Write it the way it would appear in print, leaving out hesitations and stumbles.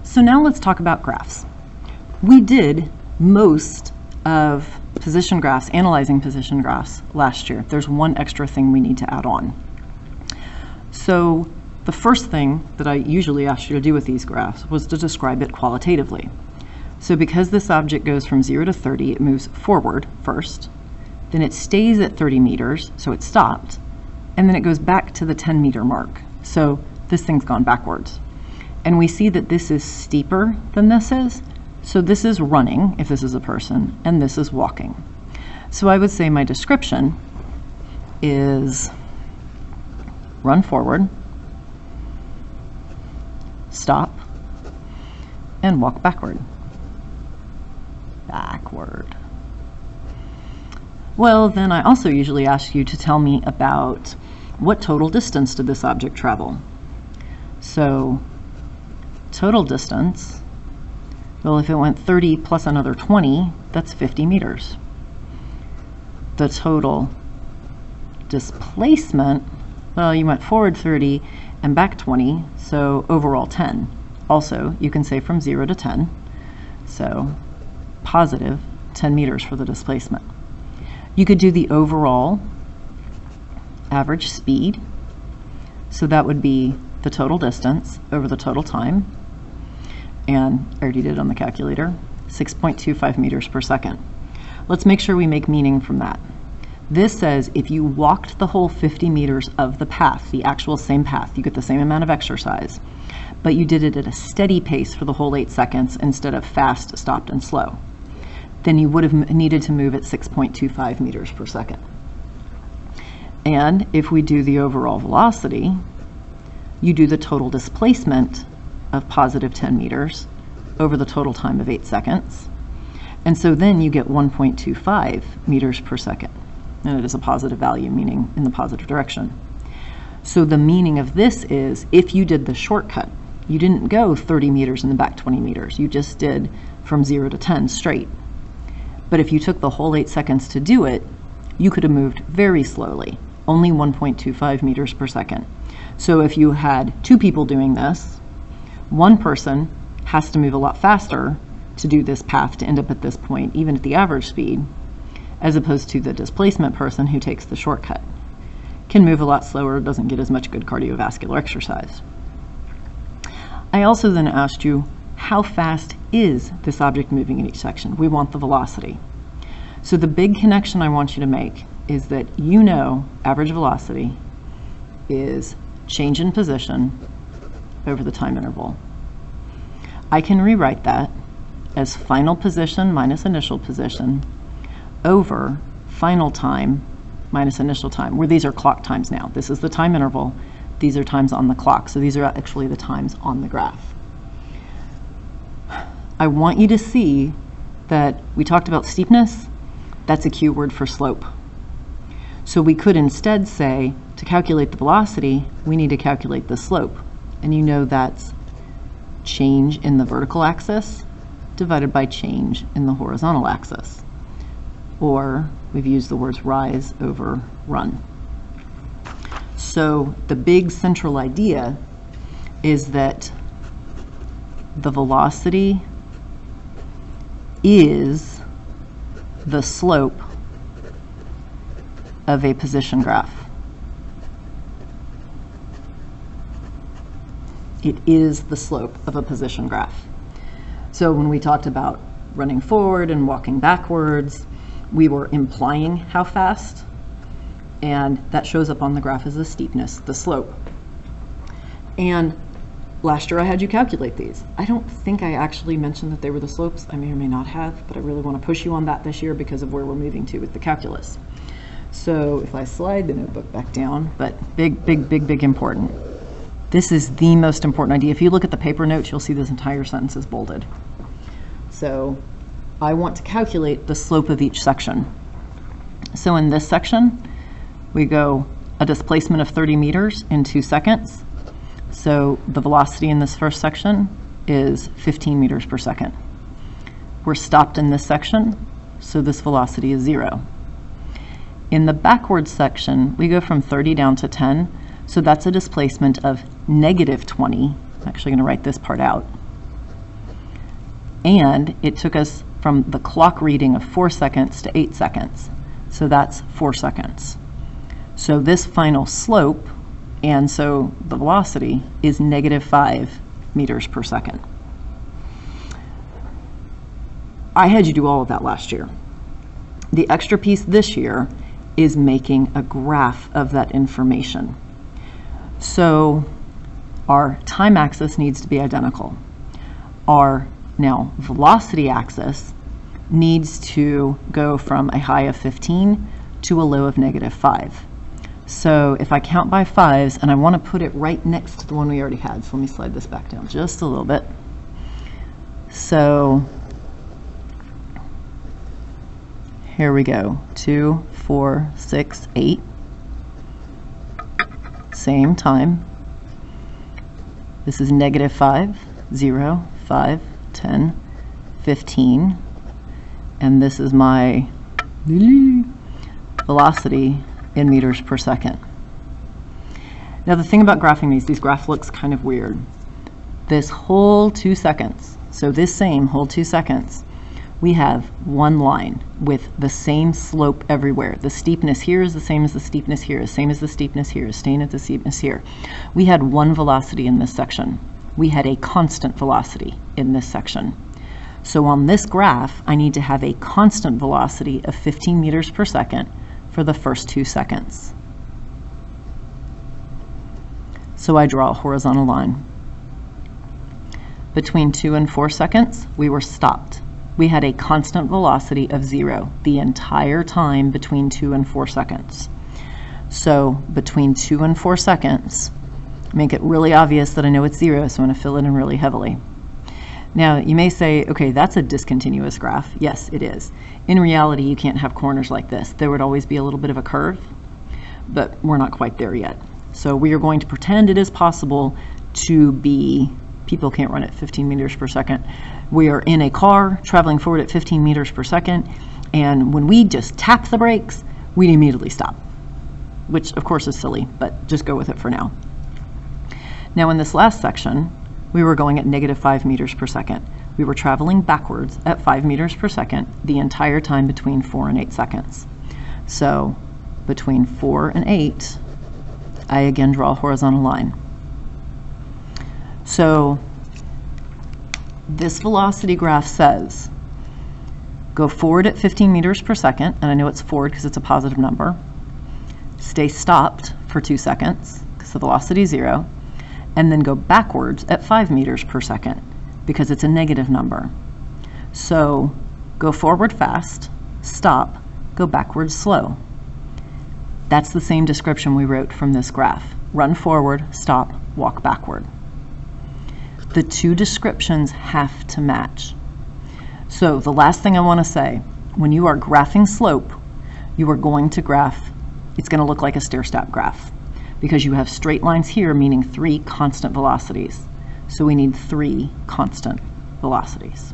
So now let's talk about graphs. We did most of position graphs, analyzing position graphs last year. There's one extra thing we need to add on. So the first thing that I usually ask you to do with these graphs was to describe it qualitatively. So because this object goes from 0 to 30, it moves forward first, then it stays at 30 meters, so it stopped, and then it goes back to the 10-meter mark. So this thing's gone backwards. And we see that this is steeper than this is, so this is running, if this is a person, and this is walking. So I would say my description is run forward, stop, and walk backward. Backward. Well, then I also usually ask you to tell me about what total distance did this object travel. So total distance, well, if it went 30 plus another 20, that's 50 meters. The total displacement, well, you went forward 30 and back 20, so overall 10. Also, you can say from 0 to 10, so positive 10 meters for the displacement. You could do the overall average speed, so that would be the total distance over the total time, and I already did it on the calculator, 6.25 meters per second. Let's make sure we make meaning from that. This says if you walked the whole 50 meters of the path, the actual same path, you get the same amount of exercise, but you did it at a steady pace for the whole 8 seconds instead of fast, stopped, and slow, then you would have needed to move at 6.25 meters per second. And if we do the overall velocity, you do the total displacement of positive 10 meters over the total time of 8 seconds. And so then you get 1.25 meters per second. And it is a positive value, meaning in the positive direction. So the meaning of this is if you did the shortcut, you didn't go 30 meters and then back 20 meters. You just did from 0 to 10 straight. But if you took the whole 8 seconds to do it, you could have moved very slowly, only 1.25 meters per second. So if you had 2 people doing this, one person has to move a lot faster to do this path to end up at this point, even at the average speed, as opposed to the displacement person who takes the shortcut. Can move a lot slower, doesn't get as much good cardiovascular exercise. I also then asked you, how fast is this object moving in each section? We want the velocity. So the big connection I want you to make is that you know average velocity is change in position over the time interval. I can rewrite that as final position minus initial position over final time minus initial time, where these are clock times now. This is the time interval. These are times on the clock. So these are actually the times on the graph. I want you to see that we talked about steepness. That's a cue word for slope. So we could instead say, to calculate the velocity, we need to calculate the slope. And you know that's change in the vertical axis divided by change in the horizontal axis. Or we've used the words rise over run. So the big central idea is that the velocity is the slope of a position graph. It is the slope of a position graph. So when we talked about running forward and walking backwards, we were implying how fast, and that shows up on the graph as the steepness, the slope. And last year I had you calculate these. I don't think I actually mentioned that they were the slopes. I may or may not have, but I really want to push you on that this year because of where we're moving to with the calculus. So if I slide the notebook back down, but big, big, big, big important. This is the most important idea. If you look at the paper notes, you'll see this entire sentence is bolded. So I want to calculate the slope of each section. So in this section, we go a displacement of 30 meters in 2 seconds. So the velocity in this first section is 15 meters per second. We're stopped in this section, so this velocity is 0. In the backwards section, we go from 30 down to 10, so that's a displacement of negative 20. I'm actually going to write this part out. and it took us from the clock reading of 4 seconds to 8 seconds. So that's 4 seconds. So this final slope, and so the velocity, is -5 meters per second. I had you do all of that last year. The extra piece this year is making a graph of that information. So our time axis needs to be identical. Our now velocity axis needs to go from a high of 15 to a low of -5. So if I count by fives, and I want to put it right next to the one we already had, so let me slide this back down just a little bit. So here we go, 2, 4, 6, 8. Same time. This is -5, 0, 5, 10, 15. And this is my velocity in meters per second. Now the thing about graphing these graph looks kind of weird. This whole 2 seconds, so this same whole 2 seconds, we have one line with the same slope everywhere. The steepness here is the same as the steepness here, the same as the steepness here, staying at the steepness here. We had one velocity in this section. We had a constant velocity in this section. So on this graph, I need to have a constant velocity of 15 meters per second for the first 2 seconds. So I draw a horizontal line. Between 2 and 4 seconds, we were stopped. We had a constant velocity of 0 the entire time between 2 and 4 seconds. So between 2 and 4 seconds, make it really obvious that I know it's 0, so I'm going to fill it in really heavily. Now, you may say, okay, that's a discontinuous graph. Yes, it is. In reality, you can't have corners like this. There would always be a little bit of a curve, but we're not quite there yet. So we are going to pretend it is possible to be, people can't run at 15 meters per second. We are in a car traveling forward at 15 meters per second, and when we just tap the brakes, we immediately stop, which of course is silly, but just go with it for now. Now in this last section, we were going at -5 meters per second. We were traveling backwards at 5 meters per second the entire time between 4 and 8 seconds. So between 4 and 8, I again draw a horizontal line. So this velocity graph says, go forward at 15 meters per second, and I know it's forward because it's a positive number. Stay stopped for 2 seconds because the velocity is 0. And then go backwards at 5 meters per second because it's a negative number. So go forward fast, stop, go backwards slow. That's the same description we wrote from this graph. Run forward, stop, walk backward. The two descriptions have to match. So the last thing I want to say, when you are graphing slope, you are going to graph, it's going to look like a stair-step graph, because you have straight lines here, meaning 3 constant velocities. So we need 3 constant velocities.